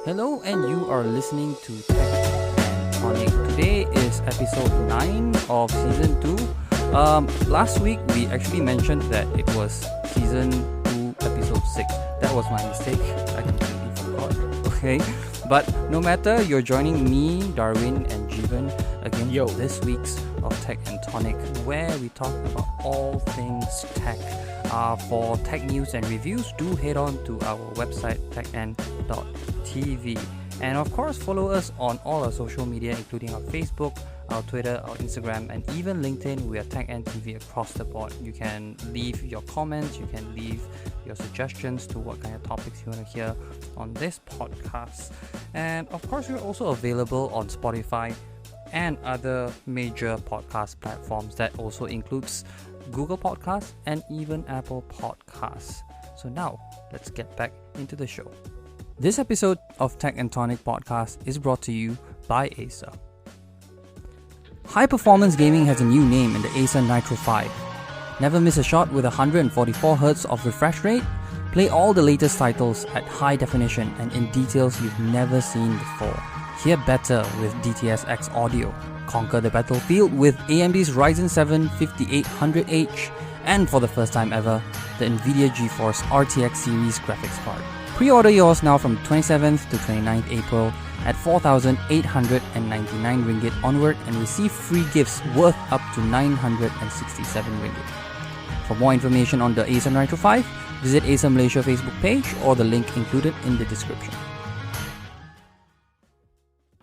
Hello, and you are listening to Tech Tonic. Today is episode 9 of season 2. Last week we actually mentioned that it was season 2, episode 6. That was my mistake. I completely forgot. Okay, but no matter, you're joining me, Darwin, and Jeevan again for this week's of Tech and Tonic, where we talk about all things tech. For tech news and reviews, do head on to our website techn.tv, and of course follow us on all our social media, including our Facebook, our Twitter, our Instagram, and even LinkedIn. We are TechNTV across the board. You can leave your comments, you can leave your suggestions to what kind of topics you want to hear on this podcast. And of course, we're also available on Spotify and other major podcast platforms. That also includes Google Podcasts and even Apple Podcasts. So now, let's get back into the show. This episode of Tech and Tonic podcast is brought to you by Acer. High performance gaming has a new name in the Acer Nitro 5. Never miss a shot with 144Hz of refresh rate? Play all the latest titles at high definition and in details you've never seen before. Hear better with DTS:X audio. Conquer the battlefield with AMD's Ryzen 7 5800H, and for the first time ever, the NVIDIA GeForce RTX series graphics card. Pre-order yours now from 27th to 29th April at 4,899 ringgit onward and receive free gifts worth up to 967 ringgit. For more information on the Acer Nitro 5, visit Acer Malaysia Facebook page or the link included in the description.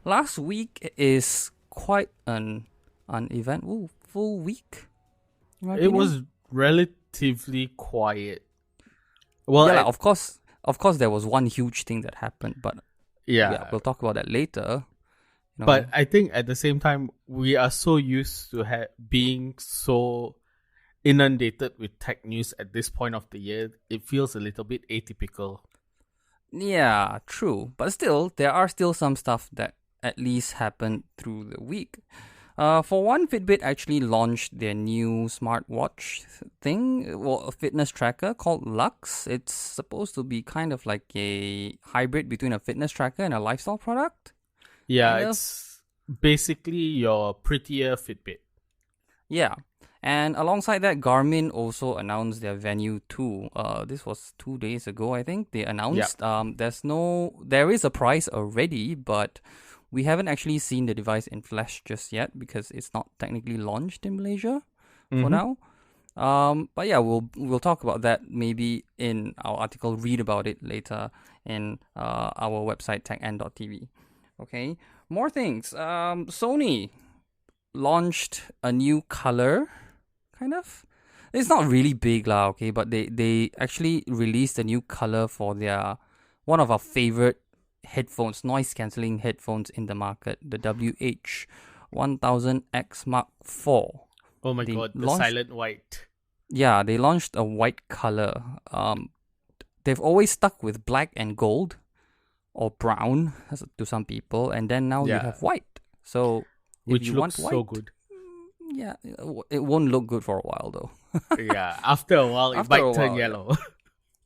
Last week is quite an uneventful week. It was relatively quiet. Well, yeah, of course, there was one huge thing that happened, but yeah, we'll talk about that later. But I think at the same time, we are so used to being so inundated with tech news at this point of the year. It feels a little bit atypical. Yeah, true. But still, there are still some stuff that at least happened through the week. For one, Fitbit actually launched their new smartwatch thing, a fitness tracker called Lux. It's supposed to be kind of like a hybrid between a fitness tracker and a lifestyle product. Yeah, it's basically your prettier Fitbit. Yeah. And alongside that, Garmin also announced their Venue 2. This was 2 days ago, I think. They announced there is a price already, but we haven't actually seen the device in flesh just yet because it's not technically launched in Malaysia for now. But yeah, we'll talk about that maybe in our article, read about it later in our website techn.tv. Okay, more things. Sony launched a new color, kind of. It's not really big lah, okay, but they actually released a new color for their one of our favorite headphones, noise cancelling headphones in the market, the WH-1000X Mark IV. Oh my god, the silent white. Yeah, they launched a white color. They've always stuck with black and gold or brown to some people, and then now you have white. So which you looks want white, so good. Yeah, it won't look good for a while though. Yeah, after a while it might turn yellow.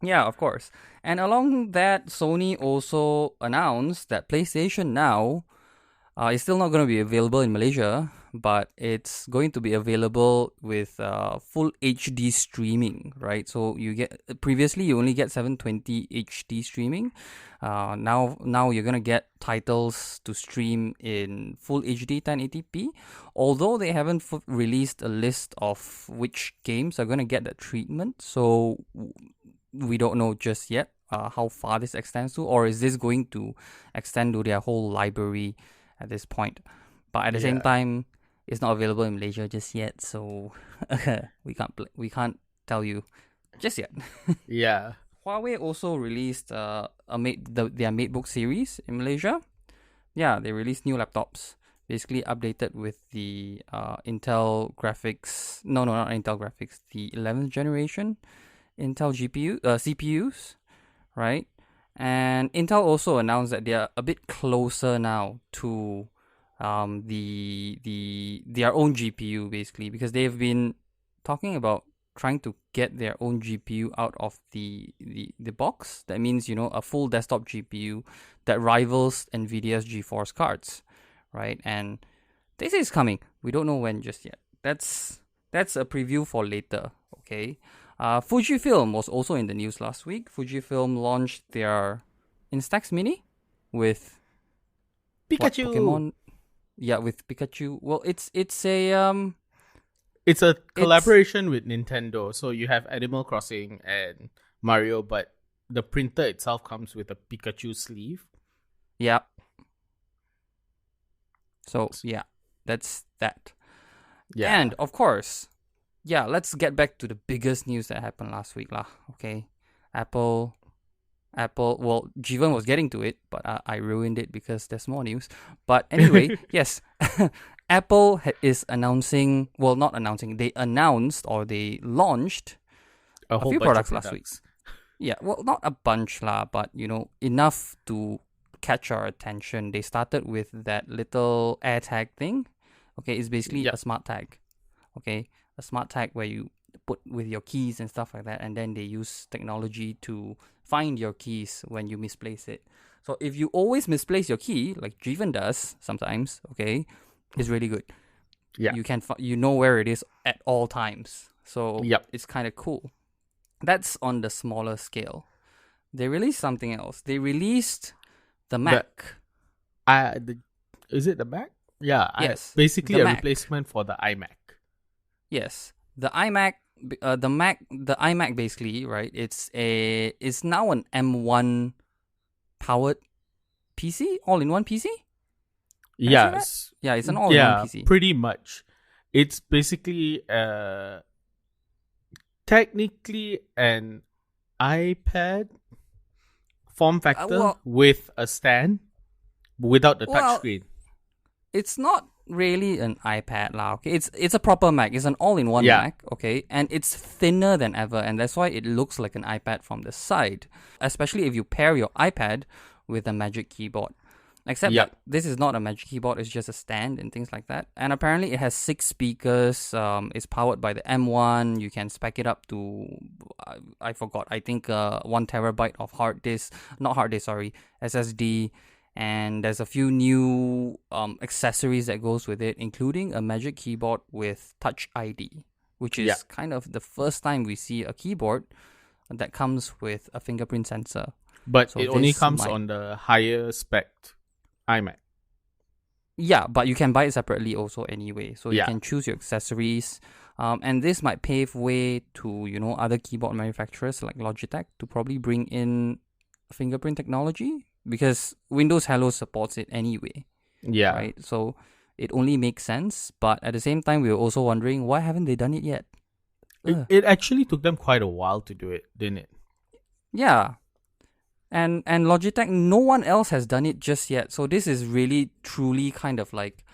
Yeah, of course. And along that, Sony also announced that PlayStation Now is still not going to be available in Malaysia, but it's going to be available with full HD streaming, right? So previously you only get 720 HD streaming. Now you're going to get titles to stream in full HD 1080p, although they haven't released a list of which games are going to get that treatment. So we don't know just yet how far this extends to, or is this going to extend to their whole library at this point. But at the same time, it's not available in Malaysia just yet, so we can't tell you just yet. Yeah. Huawei also released their MateBook series in Malaysia. Yeah, they released new laptops, basically updated with the Intel graphics. No, not Intel graphics. The 11th generation Intel CPUs, right? And Intel also announced that they are a bit closer now to their own GPU, basically, because they've been talking about trying to get their own GPU out of the box. That means, a full desktop GPU that rivals NVIDIA's GeForce cards, right? And they say it's coming. We don't know when just yet. That's a preview for later, okay? Fujifilm was also in the news last week. Fujifilm launched their Instax Mini with Pikachu. Pokemon. Yeah, with Pikachu. Well, it's a It's a collaboration with Nintendo. So you have Animal Crossing and Mario, but the printer itself comes with a Pikachu sleeve. Yeah. So yeah, that's that. Yeah. And of course, yeah, let's get back to the biggest news that happened last week lah. Okay, Apple. Well, Jivan was getting to it, but I ruined it because there's more news. But anyway, yes, Apple is announcing. Well, not announcing. They announced or they launched a few products last week. Yeah, well, not a bunch lah, but enough to catch our attention. They started with that little AirTag thing. Okay, it's basically a smart tag. Okay, a smart tag where you put with your keys and stuff like that, and then they use technology to find your keys when you misplace it. So if you always misplace your key, like Jeevan does sometimes, okay, it's really good. Yeah, you can you know where it is at all times. So it's kind of cool. That's on the smaller scale. They released something else. They released the Mac. Is it the Mac? Yeah. Yes. Basically a replacement for the iMac. Yes. The iMac, the iMac basically, right? It's now an M1 powered PC, all-in-one PC. Yes. Yeah, it's an all-in-one PC. Pretty much. It's basically technically an iPad form factor with a stand without the touchscreen. It's not really an iPad lah, okay? It's a proper Mac. It's an all-in-one Mac, okay? And it's thinner than ever, and that's why it looks like an iPad from the side, especially if you pair your iPad with a Magic Keyboard. Except that this is not a Magic Keyboard, it's just a stand and things like that. And apparently it has 6 speakers, it's powered by the M1, you can spec it up to, I forgot, I think 1 terabyte of SSD. And there's a few new accessories that goes with it, including a Magic Keyboard with Touch ID, which is kind of the first time we see a keyboard that comes with a fingerprint sensor. But so it only comes on the higher spec iMac. Yeah, but you can buy it separately also anyway. So you can choose your accessories. And this might pave way to, other keyboard manufacturers like Logitech to probably bring in fingerprint technology. Because Windows Hello supports it anyway. Yeah. Right? So it only makes sense. But at the same time, we were also wondering, why haven't they done it yet? It actually took them quite a while to do it, didn't it? Yeah. And Logitech, no one else has done it just yet. So this is really, truly kind of like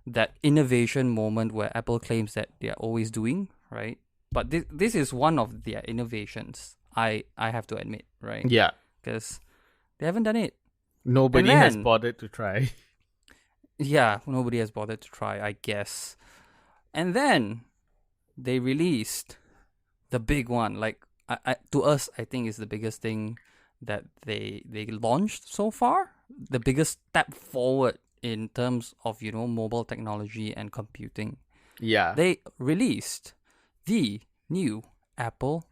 that innovation moment where Apple claims that they're always doing, right? But this is one of their innovations, I have to admit, right? Yeah. Because they haven't done it. Nobody has bothered to try. Yeah, nobody has bothered to try, I guess. And then they released the big one. Like, to us, I think is the biggest thing that they launched so far. The biggest step forward in terms of, mobile technology and computing. Yeah. They released the new Apple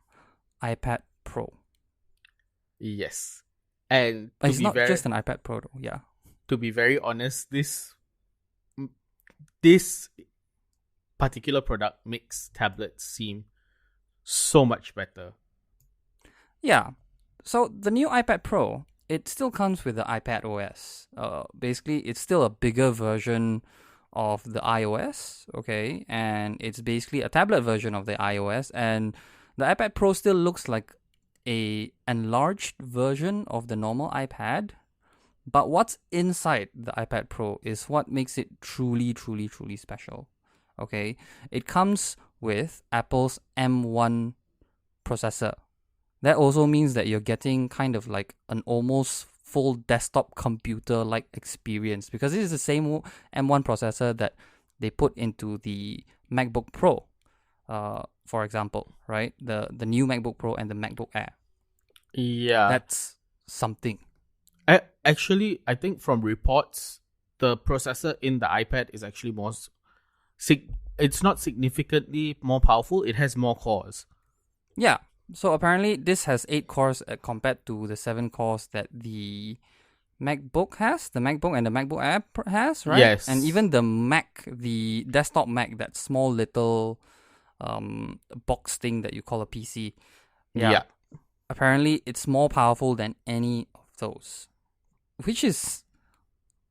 iPad Pro. Yes. And it's not just an iPad Pro though, yeah. To be very honest, this particular product makes tablets seem so much better. Yeah. So the new iPad Pro, it still comes with the iPadOS. Basically, it's still a bigger version of the iOS, okay? And it's basically a tablet version of the iOS. And the iPad Pro still looks like a enlarged version of the normal iPad, but what's inside the iPad Pro is what makes it truly, truly, truly special. Okay, it comes with Apple's M1 processor. That also means that you're getting kind of like an almost full desktop computer-like experience, because this is the same M1 processor that they put into the MacBook Pro. for example, right? The new MacBook Pro and the MacBook Air. Yeah. That's something. Actually, I think from reports, the processor in the iPad is actually more. It's not significantly more powerful. It has more cores. Yeah. So apparently, this has 8 cores compared to the 7 cores that the MacBook has, the MacBook and the MacBook Air has, right? Yes. And even the Mac, the desktop Mac, that small little box thing that you call a PC. Yeah. Apparently, it's more powerful than any of those. Which is,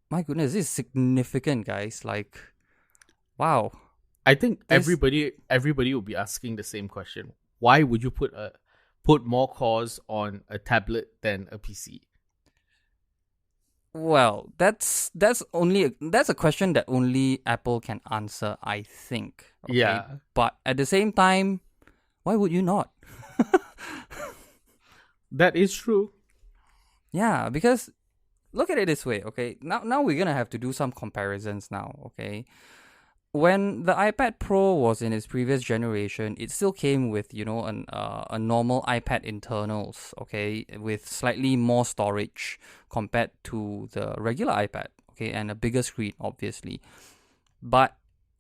my goodness, this is significant, guys. Like, wow. I think everybody will be asking the same question. Why would you put more cores on a tablet than a PC? Well, that's a question that only Apple can answer, I think. Okay? Yeah. But at the same time, why would you not? That is true. Yeah, because look at it this way, okay? Now we're gonna have to do some comparisons now, okay? When the iPad Pro was in its previous generation, it still came with, a normal iPad internals, okay, with slightly more storage compared to the regular iPad, okay, and a bigger screen, obviously. But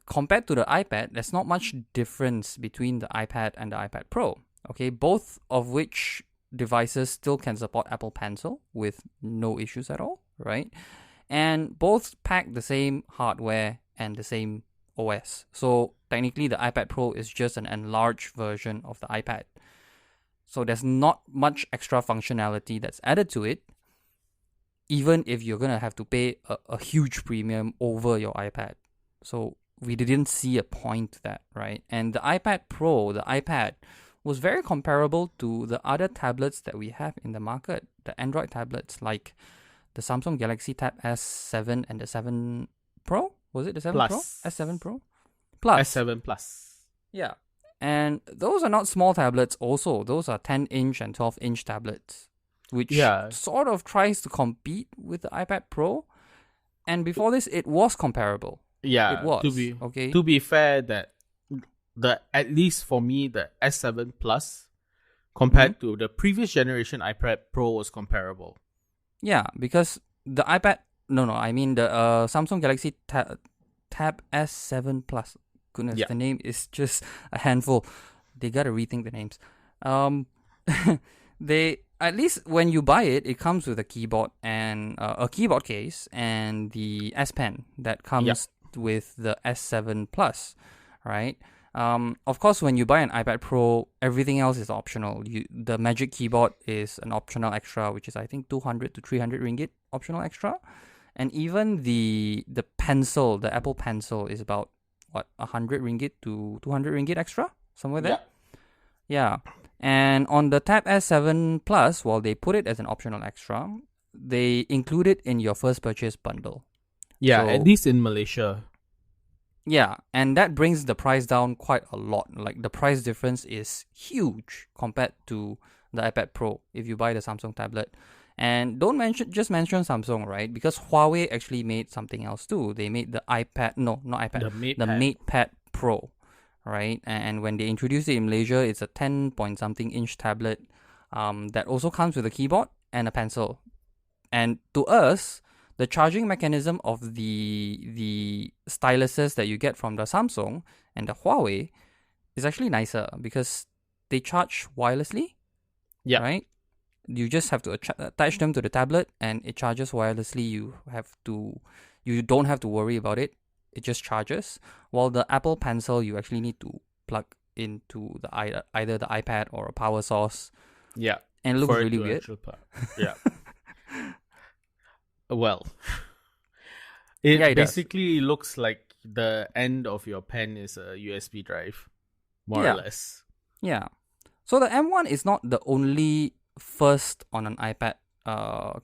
compared to the iPad, there's not much difference between the iPad and the iPad Pro, okay, both of which devices still can support Apple Pencil with no issues at all, right? And both pack the same hardware and the same OS. So technically the iPad Pro is just an enlarged version of the iPad. So there's not much extra functionality that's added to it, even if you're going to have to pay a huge premium over your iPad. So we didn't see a point to that, right? And the iPad Pro, the iPad, was very comparable to the other tablets that we have in the market, the Android tablets, like the Samsung Galaxy Tab S7 and the 7 Pro. Was it the 7 Plus. Pro? S7 Pro? Plus. S7 Plus. Yeah. And those are not small tablets also. Those are 10-inch and 12-inch tablets, which sort of tries to compete with the iPad Pro. And before this, it was comparable. Yeah. It was. To be fair, that at least for me, the S7 Plus compared to the previous generation iPad Pro was comparable. Yeah, because the iPad... I mean the Samsung Galaxy Tab S7 Plus. Goodness, the name is just a handful. They gotta rethink the names. They, at least when you buy it, it comes with a keyboard and a keyboard case and the S Pen that comes with the S7 Plus, right? Of course, when you buy an iPad Pro, everything else is optional. The Magic Keyboard is an optional extra, which is I think 200 to 300 ringgit optional extra. And even the pencil, the Apple Pencil, is about, 100 ringgit to 200 ringgit extra? Somewhere there? Yeah. And on the Tab S7 Plus, while they put it as an optional extra, they include it in your first purchase bundle. Yeah, at least in Malaysia. Yeah, and that brings the price down quite a lot. Like, the price difference is huge compared to the iPad Pro if you buy the Samsung tablet. And don't mention Samsung, right? Because Huawei actually made something else too. They made the MatePad Pro, right? And when they introduced it in Malaysia, it's a 10-point-something inch tablet that also comes with a keyboard and a pencil. And to us, the charging mechanism of the styluses that you get from the Samsung and the Huawei is actually nicer because they charge wirelessly, right? You just have to attach them to the tablet and it charges wirelessly. You don't have to worry about it. It just charges. While the Apple Pencil, you actually need to plug into either the iPad or a power source. Yeah. And it looks really weird. Yeah. Well, it basically looks like the end of your pen is a USB drive, more or less. Yeah. So the M1 is not the only first on an iPad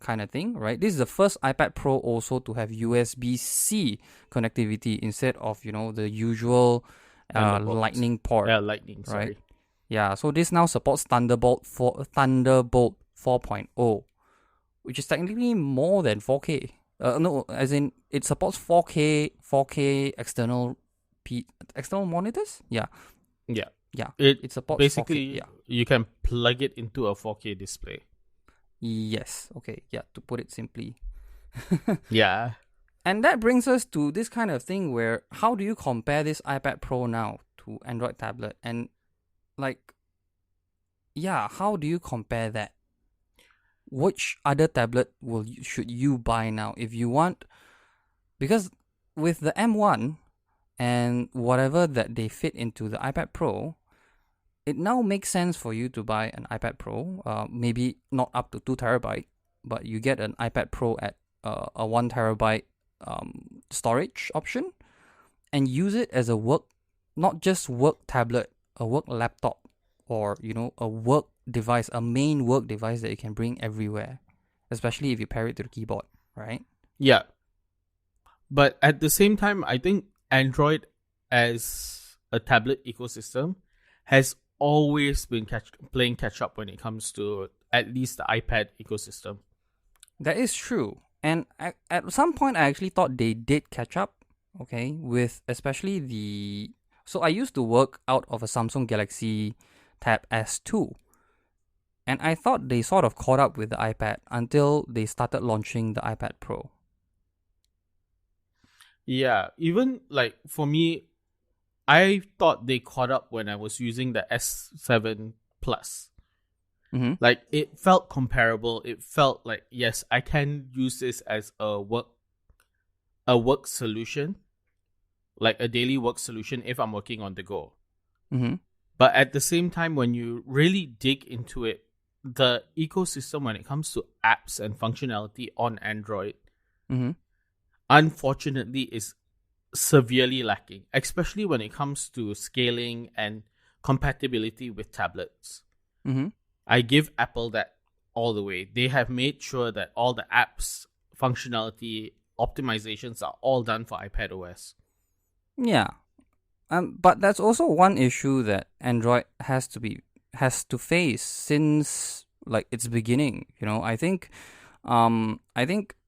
kind of thing, right? This is the first iPad Pro also to have USB-C connectivity instead of, the usual Lightning port. Lightning, sorry. Right? Yeah, so this now supports Thunderbolt 4.0, which is technically more than 4K. No, as in it supports 4K external monitors. Yeah, Yeah. Yeah, It supports 4K. basically Yeah. you can plug it into a 4K display. Yes. Okay. Yeah. To put it simply. Yeah. And that brings us to this kind of thing where how do you compare this iPad Pro now to Android tablet? And like, yeah, how do you compare that? Which other tablet should you buy now if you want? Because with the M1 and whatever that they fit into the iPad Pro, it now makes sense for you to buy an iPad Pro. Maybe not up to 2 TB, but you get an iPad Pro at a 1 TB storage option and use it as a work, not just work tablet, a work laptop, or a work device, a main work device that you can bring everywhere, especially if you pair it to the keyboard, right? Yeah. But at the same time, I think Android as a tablet ecosystem has always been playing catch up when it comes to at least the iPad ecosystem. That is true. And at some point, I actually thought they did catch up, okay, with especially the... So I used to work out of a Samsung Galaxy Tab S2. And I thought they sort of caught up with the iPad until they started launching the iPad Pro. Yeah, even like for me, I thought they caught up when I was using the S7 Plus. Mm-hmm. Like it felt comparable. It felt like, yes, I can use this as a work solution, like a daily work solution if I'm working on the go. Mm-hmm. But at the same time, when you really dig into it, the ecosystem when it comes to apps and functionality on Android, Mm-hmm. unfortunately, is severely lacking, especially when it comes to scaling and compatibility with tablets. Mm-hmm. I give Apple that all the way. They have made sure that all the apps, functionality, optimizations are all done for iPadOS. Yeah. But that's also one issue that Android has to face since like its beginning. I think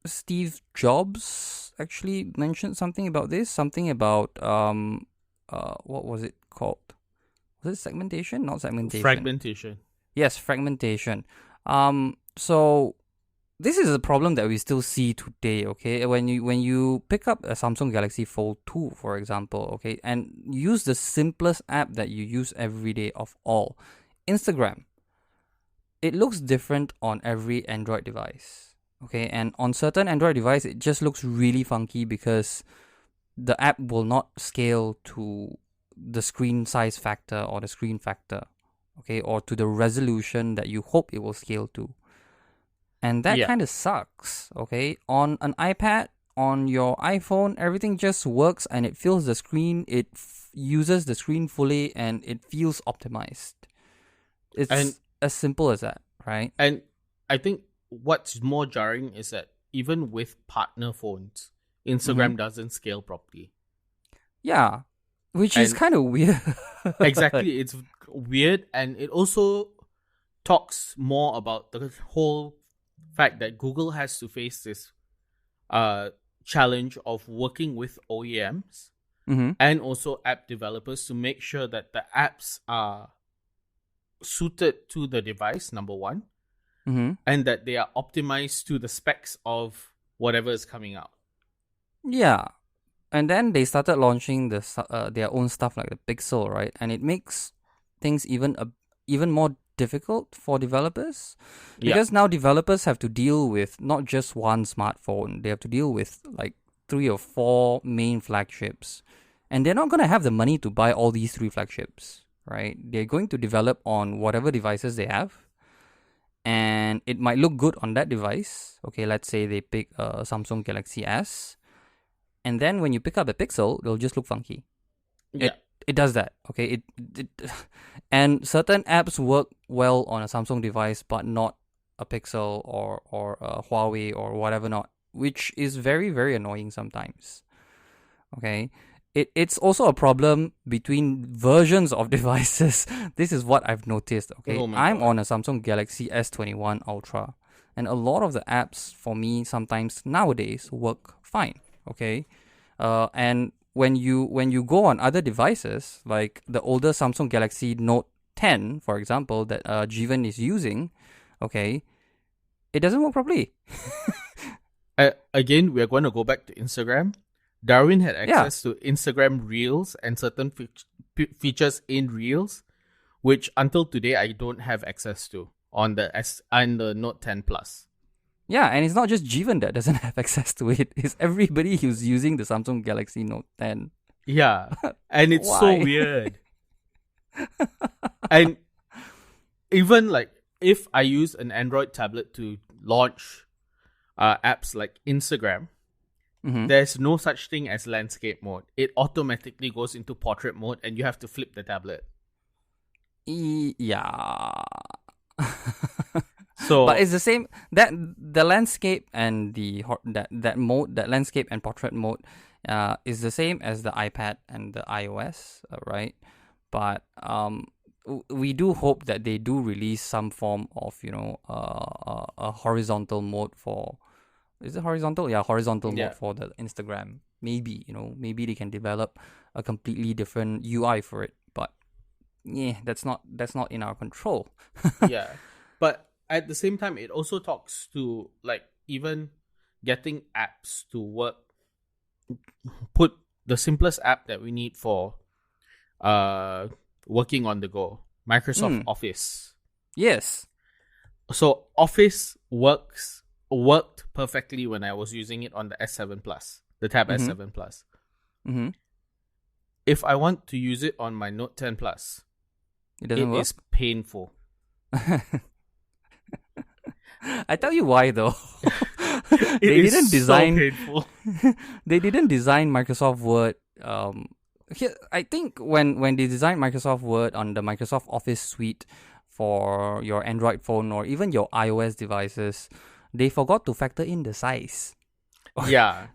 Steve Jobs actually mentioned something about this. Something about what was it called? Was it segmentation? Not segmentation. Fragmentation. Yes, fragmentation. So this is a problem that we still see today, okay? When you pick up a Samsung Galaxy Fold 2, for example, okay, and use the simplest app that you use every day of all, Instagram. It looks different on every Android device, okay? And on certain Android device, it just looks really funky because the app will not scale to the screen size factor or the screen factor, okay, or to the resolution that you hope it will scale to. And that kind of sucks, okay? On an iPad, on your iPhone, everything just works and it fills the screen, it uses the screen fully, and it feels optimized. It's as simple as that, right? And I think what's more jarring is that even with partner phones, Instagram doesn't scale properly. Yeah, which is kind of weird. Exactly, it's weird, and it also talks more about the whole fact that Google has to face this challenge of working with OEMs and also app developers to make sure that the apps are suited to the device, number one, and that they are optimized to the specs of whatever is coming out. Yeah. And then they started launching their own stuff like the Pixel, right? And it makes things even more difficult for developers because now developers have to deal with not just one smartphone. They have to deal with like 3 or 4 main flagships. And they're not going to have the money to buy all these 3 flagships, right? They're going to develop on whatever devices they have. And it might look good on that device. Okay, let's say they pick a Samsung Galaxy S. And then when you pick up a Pixel, it'll just look funky. Yeah. It does that, okay? It and certain apps work well on a Samsung device, but not a Pixel or a Huawei or whatever not, which is very, very annoying sometimes. Okay, it's also a problem between versions of devices. This is what I've noticed. Okay, I'm on a Samsung Galaxy S21 Ultra, and a lot of the apps for me sometimes nowadays work fine. Okay, and when you go on other devices, like the older Samsung Galaxy Note 10, for example, that Jeevan is using, okay, it doesn't work properly. Again, we're going to go back to Instagram. Darwin had access to Instagram Reels and certain features in Reels, which until today I don't have access to on the Note 10 Plus. Yeah, and it's not just Jeevan that doesn't have access to it. It's everybody who's using the Samsung Galaxy Note 10. Yeah, and it's so weird. And even like if I use an Android tablet to launch apps like Instagram, there's no such thing as landscape mode. It automatically goes into portrait mode, and you have to flip the tablet. Yeah. So, but it's the same. That the landscape and that mode, that landscape and portrait mode, is the same as the iPad and the iOS, right? But we do hope that they do release some form of a horizontal mode for. Is it horizontal? Yeah, horizontal mode for the Instagram. Maybe maybe they can develop a completely different UI for it. But yeah, that's not in our control. Yeah, but at the same time, it also talks to like even getting apps to work. Put the simplest app that we need for working on the go, Microsoft Office. Yes. So Office worked perfectly when I was using it on the S7 Plus, the Tab S7 Plus. If I want to use it on my Note 10 Plus, it is painful. I tell you why though. They didn't design. So painful. They didn't design Microsoft Word. I think when they designed Microsoft Word on the Microsoft Office suite for your Android phone or even your iOS devices, they forgot to factor in the size. Yeah.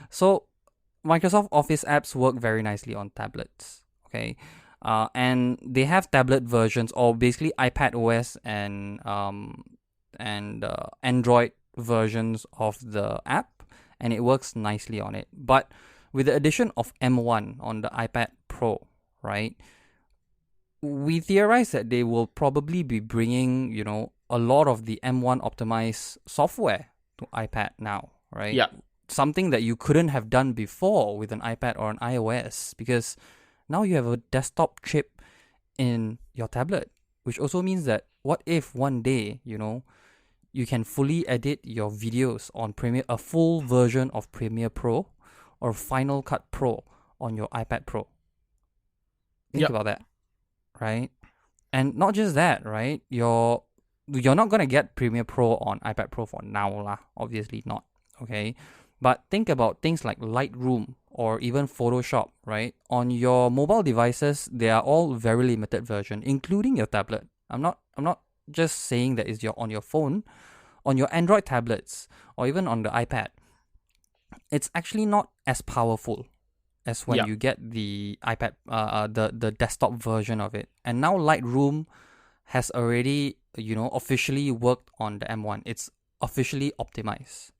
So Microsoft Office apps work very nicely on tablets. Okay. And they have tablet versions, or basically iPadOS and Android versions of the app, and it works nicely on it. But with the addition of M1 on the iPad Pro, right, we theorize that they will probably be bringing, a lot of the M1 optimized software to iPad now, right? Yeah. Something that you couldn't have done before with an iPad or an iOS, because now you have a desktop chip in your tablet, which also means that what if one day, you can fully edit your videos on a full version of Premiere Pro or Final Cut Pro on your iPad Pro. Think about that, right? And not just that, right? You're not gonna get Premiere Pro on iPad Pro for now, lah. Obviously not. Okay, but think about things like Lightroom or even Photoshop, right? On your mobile devices, they are all very limited version, including your tablet. I'm not just saying that it's on your phone. On your Android tablets or even on the iPad, it's actually not as powerful as when you get the iPad, the desktop version of it. And now Lightroom has already, officially worked on the M1. It's officially optimized,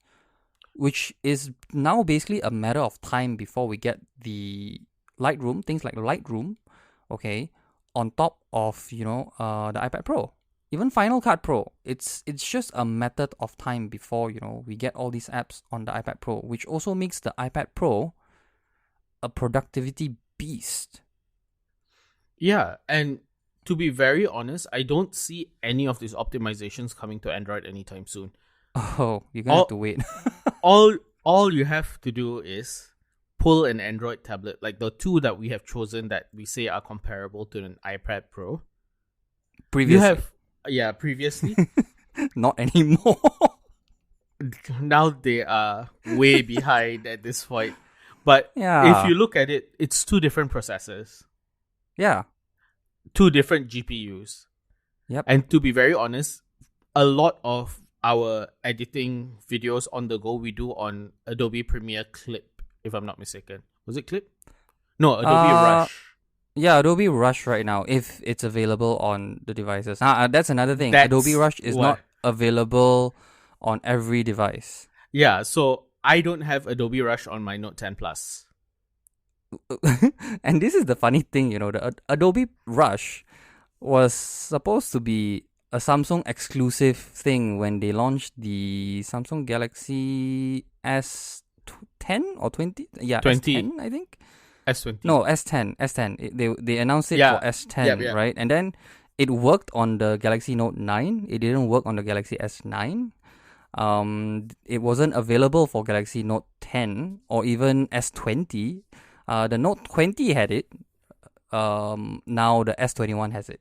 which is now basically a matter of time before we get the Lightroom, things like Lightroom, okay, on top of, the iPad Pro. Even Final Cut Pro, it's just a matter of time before, we get all these apps on the iPad Pro, which also makes the iPad Pro a productivity beast. Yeah, and to be very honest, I don't see any of these optimizations coming to Android anytime soon. Oh, you're gonna have to wait. all you have to do is pull an Android tablet, like the two that we have chosen that we say are comparable to an iPad Pro. Previously. Not anymore. Now they are way behind at this point. But if you look at it, it's two different processors. Yeah. Two different GPUs. Yep. And to be very honest, a lot of our editing videos on the go we do on Adobe Premiere Clip, if I'm not mistaken. Was it Clip? No, Adobe Rush. Yeah, Adobe Rush right now, if it's available on the devices. That's another thing. Adobe Rush is not available on every device. Yeah, so I don't have Adobe Rush on my Note 10 Plus. and this is the funny thing, the Adobe Rush was supposed to be a Samsung exclusive thing when they launched the Samsung Galaxy S10 or 20. Yeah, 20. S10, I think. S20. No, S10. They announced it Yeah. for S10, Yeah. right? And then it worked on the Galaxy Note 9. It didn't work on the Galaxy S9. It wasn't available for Galaxy Note 10 or even S20. The Note 20 had it. Now the S21 has it.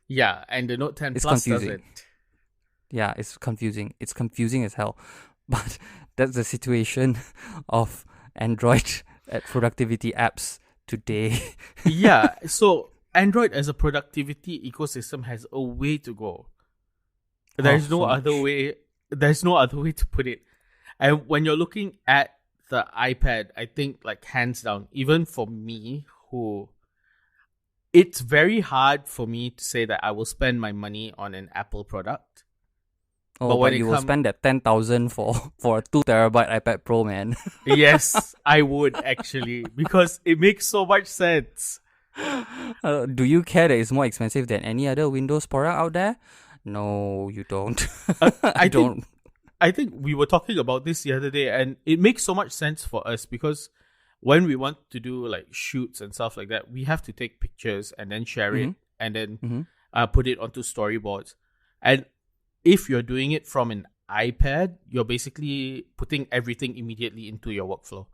Yeah, and the Note 10 It's Plus confusing. doesn't. Yeah, it's confusing. It's confusing as hell. But that's the situation of Android at productivity apps today. Yeah, so Android as a productivity ecosystem has a way to go. There's no other way. There's no other way to put it. And when you're looking at the iPad, I think like hands down, even for me, who it's very hard for me to say that I will spend my money on an Apple product. Oh, but you will spend that 10,000 for a 2 terabyte iPad Pro, man. Yes, I would actually, because it makes so much sense. Do you care that it's more expensive than any other Windows product out there? No, you don't. I don't. I think we were talking about this the other day, and it makes so much sense for us because when we want to do like shoots and stuff like that, we have to take pictures and then share it and then put it onto storyboards. And if you're doing it from an iPad, you're basically putting everything immediately into your workflow.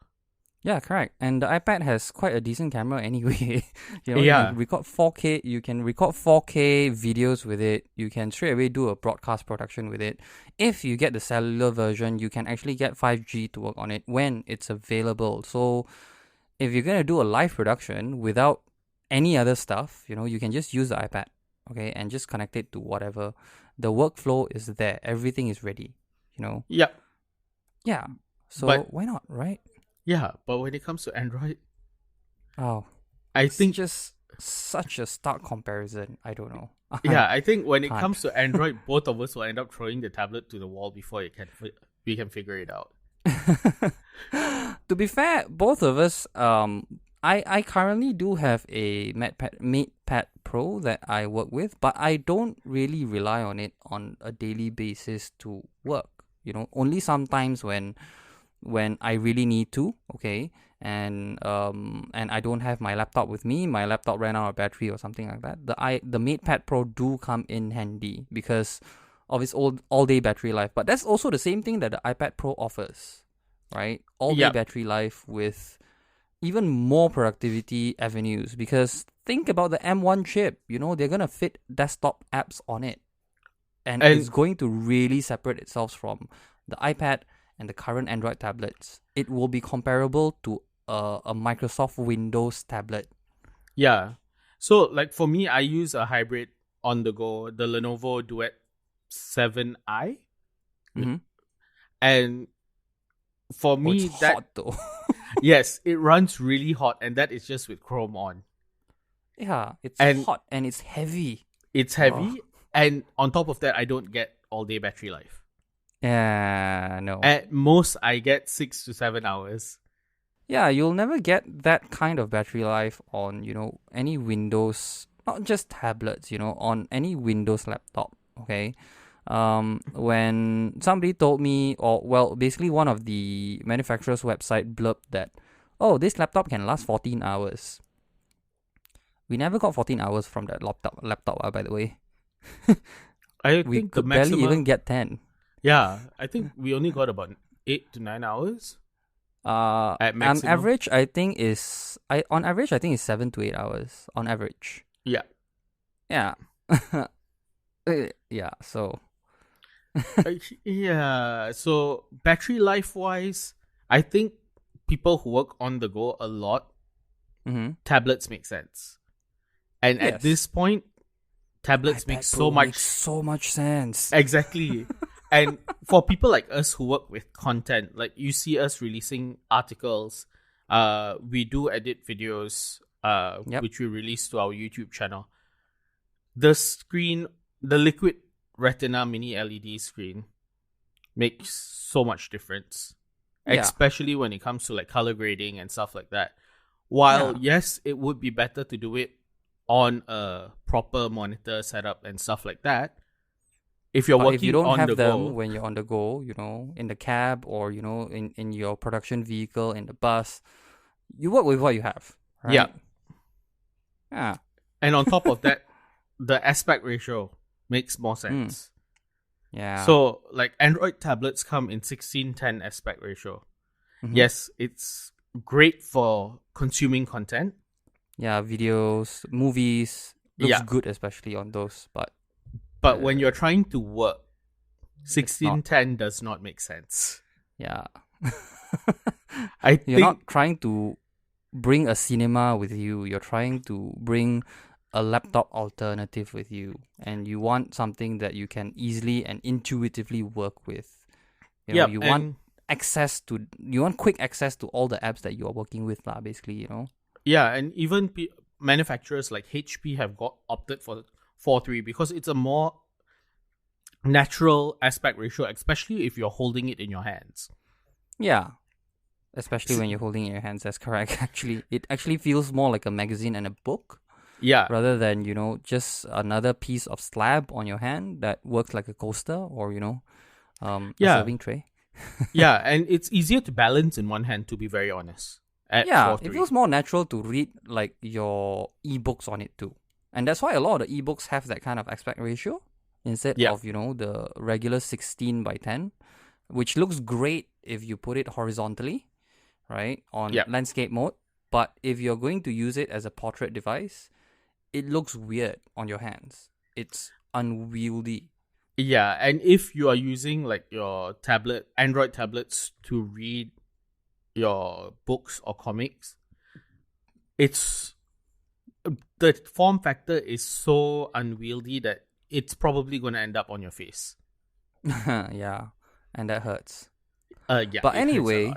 Yeah, correct. And the iPad has quite a decent camera anyway. You Yeah. can record 4K. You can record 4K videos with it. You can straight away do a broadcast production with it. If you get the cellular version, you can actually get 5G to work on it when it's available. So if you're gonna do a live production without any other stuff, you can just use the iPad, okay, and just connect it to whatever. The workflow is there. Everything is ready. Yeah. Yeah. So why not, right? Yeah, but when it comes to Android, I think just such a stark comparison. I don't know. Yeah, I think when it comes to Android, both of us will end up throwing the tablet to the wall before we can figure it out. To be fair, both of us, I currently do have a MatePad Pro that I work with, but I don't really rely on it on a daily basis to work. Only sometimes when I really need to, okay, and I don't have my laptop with me, my laptop ran out of battery or something like that. The MatePad Pro do come in handy because of its all day battery life. But that's also the same thing that the iPad Pro offers, right? All day battery life with even more productivity avenues. Because think about the M1 chip, they're gonna fit desktop apps on it, and it's going to really separate itself from the iPad and the current Android tablets. It will be comparable to a Microsoft Windows tablet. Yeah. So, like for me, I use a hybrid on the go, the Lenovo Duet 7i. Mm-hmm. And for me, it's hot though. Yes, it runs really hot, and that is just with Chrome on. Yeah, it's hot and it's heavy. It's heavy, and on top of that, I don't get all day battery life. Yeah, no. At most, I get 6 to 7 hours. Yeah, you'll never get that kind of battery life on, any Windows, not just tablets, on any Windows laptop, okay? When somebody told me, basically one of the manufacturer's website blurbed that, this laptop can last 14 hours. We never got 14 hours from that laptop, by the way. We could barely even get 10. Yeah, I think we only got about 8 to 9 hours. At maximum. On average, I think is 7 to 8 hours on average. Yeah. Yeah. Yeah. So. Yeah. So battery life wise, I think people who work on the go a lot, tablets make sense. And at this point, tablets make so much sense. Exactly. And for people like us who work with content, like you see us releasing articles, we do edit videos, which we release to our YouTube channel. The screen, the liquid retina mini LED screen makes so much difference, especially when it comes to like color grading and stuff like that. While yes, it would be better to do it on a proper monitor setup and stuff like that. If you're working if you don't on have the them go, when you're on the go, in the cab or in your production vehicle, in the bus, you work with what you have, right? Yeah. And on top of that, the aspect ratio makes more sense. Yeah. So like Android tablets come in 16:10 aspect ratio. Mhm. Yes, it's great for consuming content. Yeah, videos, movies looks good, especially on those. But when you're trying to work, it's not. 16:10 does not make sense. Yeah. You're not trying to bring a cinema with you. You're trying to bring a laptop alternative with you, and you want something that you can easily and intuitively work with. You want quick access to all the apps that you are working with, basically. Yeah, and even manufacturers like HP have opted for 4:3 because it's a more natural aspect ratio, especially if you're holding it in your hands. Yeah, especially when you're holding it in your hands. That's correct. Actually, it actually feels more like a magazine and a book. Yeah. Rather than, just another piece of slab on your hand that works like a coaster or, a serving tray. Yeah, and it's easier to balance in one hand, to be very honest. It feels more natural to read like your ebooks on it too. And that's why a lot of the ebooks have that kind of aspect ratio instead of, the regular 16:10, which looks great if you put it horizontally, right, on landscape mode. But if you're going to use it as a portrait device, it looks weird on your hands. It's unwieldy. Yeah, and if you are using like your Android tablets to read your books or comics, it's the form factor is so unwieldy that it's probably going to end up on your face. Yeah, and that hurts. But anyway,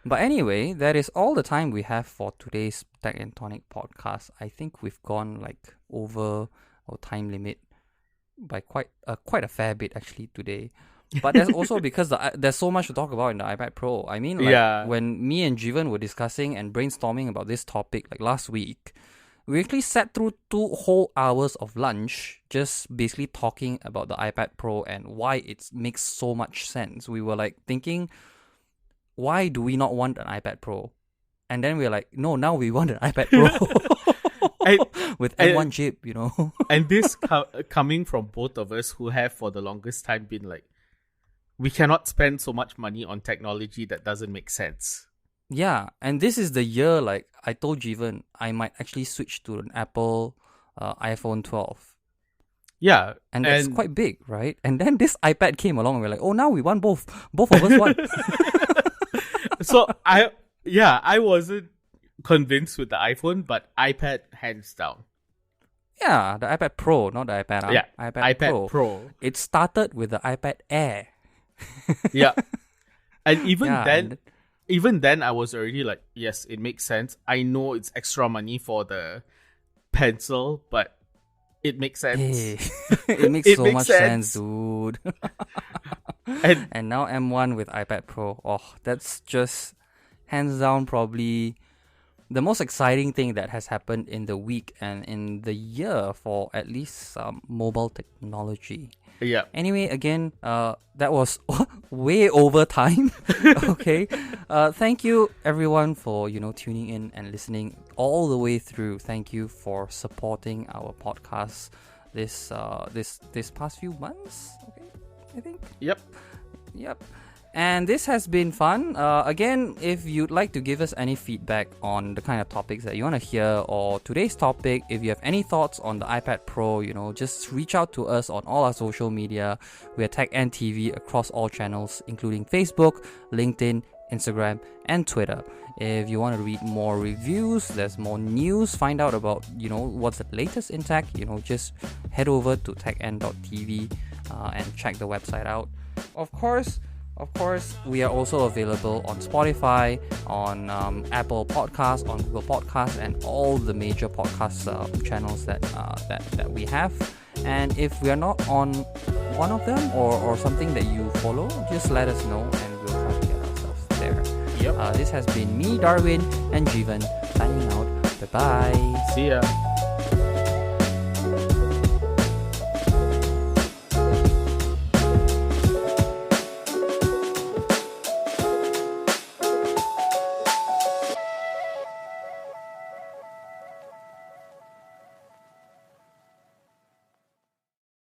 but anyway, that is all the time we have for today's Tech and Tonic podcast. I think we've gone like over our time limit by quite a fair bit actually today. But that's also because there's so much to talk about in the iPad Pro. I mean, when me and Jivan were discussing and brainstorming about this topic like last week, we actually sat through 2 whole hours of lunch just basically talking about the iPad Pro and why it makes so much sense. We were like thinking, why do we not want an iPad Pro? And then we're like, no, now we want an iPad Pro with M1 chip, And this coming from both of us who have for the longest time been like, we cannot spend so much money on technology that doesn't make sense. Yeah, and this is the year, like I told Jivan, I might actually switch to an Apple iPhone 12. Yeah. And that's quite big, right? And then this iPad came along and we're like, oh, now we want both. Both of us want. So, I wasn't convinced with the iPhone, but iPad hands down. Yeah, the iPad Pro, not the iPad. Yeah, iPad Pro. It started with the iPad Air. Yeah. And even then, I was already like, yes, it makes sense. I know it's extra money for the pencil, but it makes sense. Hey, it makes so much sense, dude. And now M1 with iPad Pro. Oh, that's just hands down probably the most exciting thing that has happened in the week and in the year for at least mobile technology. Yeah. Anyway, again, that was way over time. Okay. Thank you everyone for tuning in and listening all the way through. Thank you for supporting our podcast this past few months. Okay, I think. Yep. And this has been fun. Again, if you'd like to give us any feedback on the kind of topics that you want to hear or today's topic, if you have any thoughts on the iPad Pro, just reach out to us on all our social media. We are Tech and TV across all channels, including Facebook, LinkedIn, Instagram, and Twitter. If you want to read more reviews, there's more news, find out about, what's the latest in tech, just head over to techn.tv and check the website out. Of course, we are also available on Spotify, on Apple Podcasts, on Google Podcasts, and all the major podcast channels that we have. And if we are not on one of them or something that you follow, just let us know and we'll try to get ourselves there. Yep. This has been me, Darwin, and Jeevan signing out. Bye bye. See ya.